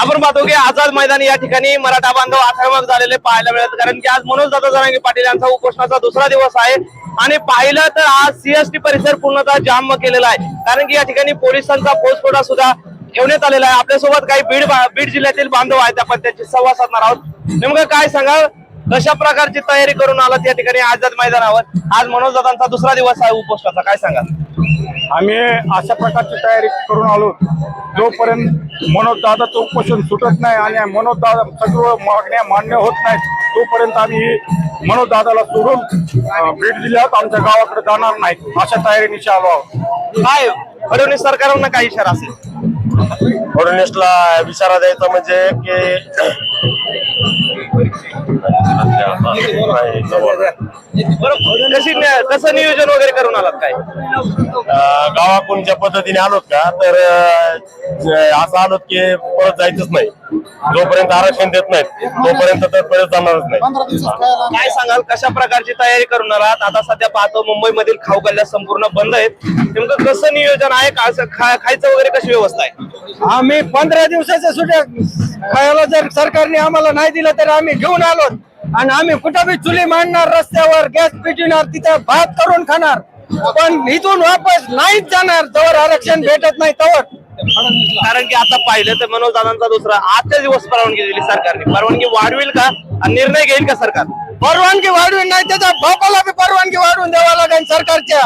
आपण पाहतो की आझाद मैदान या ठिकाणी मराठा बांधव आक्रमक झालेले पाहायला मिळत, कारण की आज मनोज दादा जरांगे पाटील यांचा उपोषणाचा दुसरा दिवस आहे आणि पाहिलं तर आज सीएसटी परिसर पूर्णतः जाम केलेला आहे, कारण की या ठिकाणी पोलिसांचा फौजफोडा सुद्धा ठेवण्यात आलेला आहे। आपल्यासोबत काही बीड जिल्ह्यातील बांधव आहेत, आपण त्यांची संवाद साधणार आहोत। नेमकं काय सांगाल, कशा प्रकारची तयारी करून आलात या ठिकाणी आझाद मैदानावर? आज मनोज दादांचा दुसरा दिवस आहे उपोषणाचा, काय सांगाल? आम्ही अशा प्रकारची तयारी करून आलो, जोपर्यंत मनोज दादाचं उपोषण सुटत नाही आणि मनोज दादा सर्व मागण्या मान्य होत नाहीत तोपर्यंत आम्ही मनोज दादाला सोडून बीड जिल्ह्यात आमच्या गावाकडे जाणार नाही, अशा तयारीनिशी आलो आहोत। काय फडणवीस सरकारनं काय इशारा असेल? फडणवीसला इशारा द्यायचा म्हणजे की कसं नियोजन वगैरे करून आलात काय? गावाकडून ज्या पद्धतीने आलोत का, तर असं आलोत की परत जायचंच नाही, जोपर्यंत आरक्षण देत नाहीत तोपर्यंत तर परत जाणारच नाही। काय सांगाल, कशा प्रकारची तयारी करून आलात? आता सध्या पाहतो मुंबईमधील खाऊ गल्ल्या संपूर्ण बंद आहेत, नेमकं कसं नियोजन आहे? खायचं वगैरे कशी व्यवस्था आहे? आम्ही 15 दिवसाच्या सुट्या खायला जर सरकारने आम्हाला नाही दिलं तर आम्ही घेऊन आलो आणि आम्ही कुठं बी चुली मांडणार, रस्त्यावर गॅस पेटविणार, तिथं भात करून खाणार, पण इथून वापस नाहीच जाणार जवळ आरक्षण भेटत नाही तवर। कारण की आता पाहिलं तर मनोज दादांचा दुसरा आजच्या दिवस परवानगी दिली सरकारने, परवानगी वाढवेल का आणि निर्णय घेईल का सरकार? परवानगी वाढवून नाही, त्याच्या बापाला बी परवानगी वाढवून द्यावा लागेल सरकारच्या।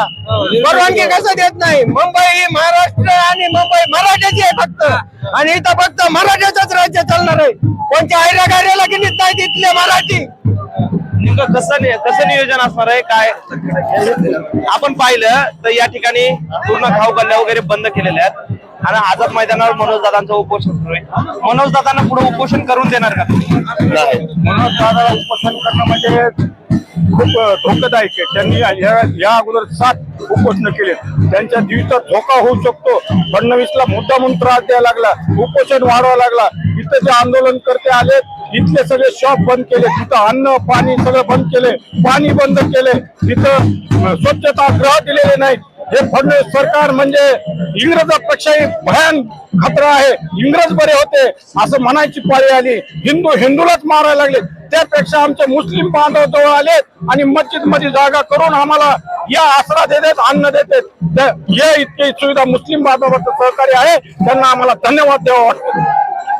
परवानगी कसं देत नाही? मुंबई ही महाराष्ट्र आणि मुंबई मराठ्याची आहे फक्त, आणि इथं फक्त मराठ्याचंच राज्य चालणार आहे, कोणत्या आयऱ्या गाड्याला गिनीत नाही तिथले मराठी। नेमकं कसं नियोजन असणार आहे काय? आपण पाहिलं तर या ठिकाणी पूर्ण खाऊ गल्ल्या वगैरे बंद केलेल्या आहेत आणि आझाद मैदानावर मनोज दादांचं उपोषण सुरू आहे। मनोज दादांना पुढे उपोषण करून देणार का? नाही, मनोज दादाला उपोषण करणं म्हणजे खूप धोकादायक आहे। त्यांनी या अगोदर 7 उपोषण केले, त्यांच्या जीवितात धोका होऊ शकतो। फडणवीसला मुद्दामून त्रास द्यायला लागला, उपोषण वाढवावं लागला। इथं जे आंदोलन करते आले, इथले सगळे शॉप बंद केले, तिथं अन्न पाणी सगळं बंद केले, पाणी बंद केले, तिथं स्वच्छता गृह दिलेले नाहीत। हे फडणवीस सरकार म्हणजे इंग्रजापेक्षाही भयान खतरा आहे। इंग्रज बरे होते असं म्हणायची पाळी आली, हिंदूलाच मारायला लागले, त्यापेक्षा आमचे मुस्लिम बांधव जवळ आले आणि मस्जिद मध्ये जागा करून आम्हाला या आसरा देतात, अन्न देतात। हे इतकी सुविधा मुस्लिम बांधवांचं सहकार्य आहे, त्यांना आम्हाला धन्यवाद द्यावा वाटतं।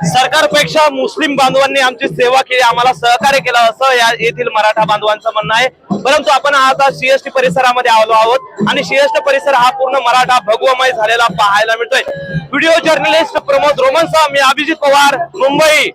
सरकारपेक्षा मुस्लिम बांधवांनी आमची सेवा केली, आम्हाला सहकार्य केलं, असं येथील मराठा बांधवांचं म्हणणं आहे। परंतु आपण आता सीएसटी परिसरामध्ये आलो आहोत आणि सीएसटी परिसर हा पूर्ण मराठा भगवमय झालेला पाहायला मिळतोय। व्हिडिओ जर्नलिस्ट प्रमोद रोमनसह मी अभिजित पवार, मुंबई।